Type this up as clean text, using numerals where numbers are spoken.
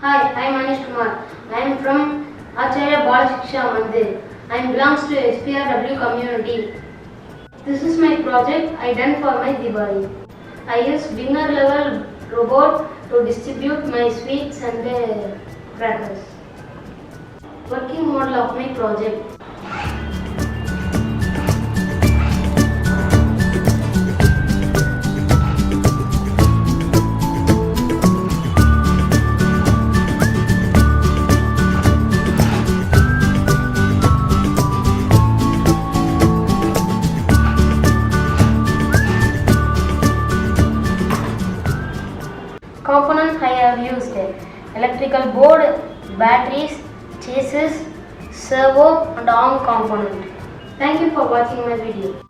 Hi, I am Aniess Kumar. I am from Acharya Balakshiksha Mandir. I belongs to SP Robotics community. This is my project I done for my Diwali. I use beginner level robot to distribute my sweets and crackers. Working model of my project. Components I have used: electrical board, batteries, chassis, servo and arm component. Thank you for watching my video.